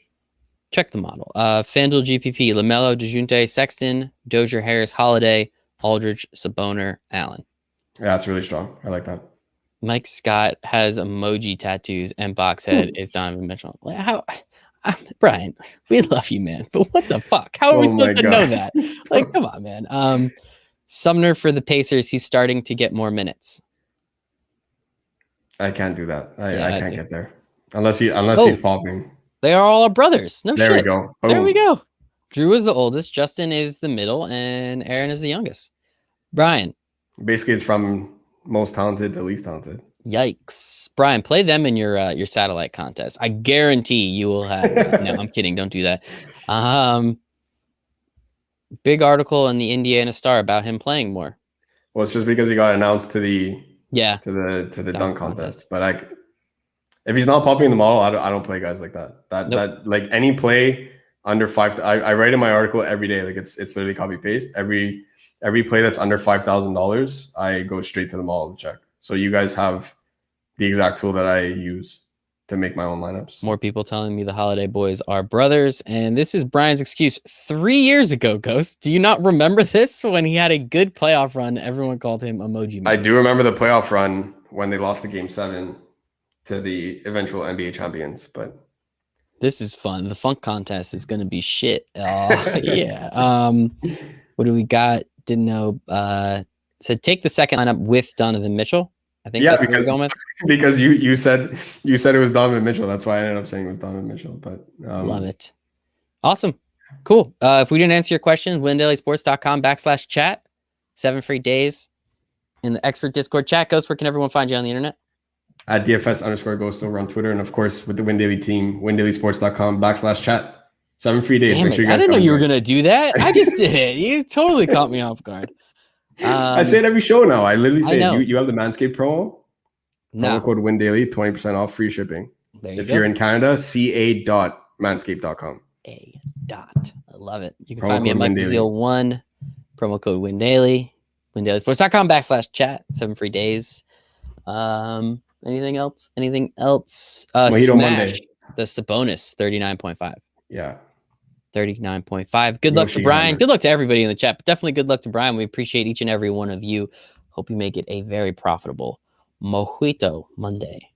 A: Check the model. FanDuel GPP: LaMelo, DeJounte, Sexton, Dozier, Harris, Holiday, Aldridge, Sabonis, Allen.
B: Yeah, it's really strong. I like that.
A: Mike Scott has emoji tattoos and box head is Donovan Mitchell. How, Brian, we love you, man, but what the fuck? How are we supposed to know that? Like, come on, man. Sumner for the Pacers. He's starting to get more minutes.
B: I can't do that. I can't get there unless he's popping.
A: They are all our brothers. No
B: there
A: shit.
B: We go. Boom.
A: There we go. Drew is the oldest. Justin is the middle, and Aaron is the youngest. Brian.
B: Basically, it's from most talented to least talented.
A: Yikes. Brian, play them in your satellite contest. I guarantee you will have. No, I'm kidding. Don't do that. Big article in the Indiana Star about him playing more.
B: Well, it's just because he got announced to the
A: the
B: dunk contest. But if he's not popping in the model, I don't play guys like that. That like any play under 5. I write in my article every day. Like it's literally copy paste. Every play that's under $5,000, I go straight to the model to check. So you guys have the exact tool that I use to make my own lineups.
A: More people telling me the Holiday boys are brothers, and this is Brian's excuse. 3 years ago, Ghost. Do you not remember this? When he had a good playoff run, everyone called him Emoji Man.
B: I do remember the playoff run when they lost the Game 7 to the eventual NBA champions, but
A: this is fun. The funk contest is going to be shit. Yeah. What do we got? Didn't know. Said take the second lineup with Donovan Mitchell. I think that's what we're going with.
B: Because you said it was Donovan Mitchell. That's why I ended up saying it was Donovan Mitchell. But
A: love it. Awesome. Cool. If we didn't answer your questions, windailysports.com/chat. 7 free days in the expert Discord chat. Ghost, where can everyone find you on the internet?
B: At DFS_Ghost over on Twitter, and of course with the Win Daily team, windailysports.com/chat. 7 free days.
A: Make sure I didn't know you were gonna do that. I just did it. You totally caught me off guard.
B: I say it every show now. I literally say you have the Manscaped promo. No. Promo code WinDaily, 20% off, free shipping. You're in Canada, ca.manscaped.com.
A: I love it. You can find me at MikeZeal1. Promo code WinDaily. WinDailySports.com/chat. 7 free days. Anything else?
B: Mojito
A: Smash.
B: Monday.
A: The Sabonis 39.5.
B: Yeah.
A: 39.5. Good luck to Brian. Good luck to everybody in the chat, but definitely good luck to Brian. We appreciate each and every one of you. Hope you make it a very profitable Mojito Monday.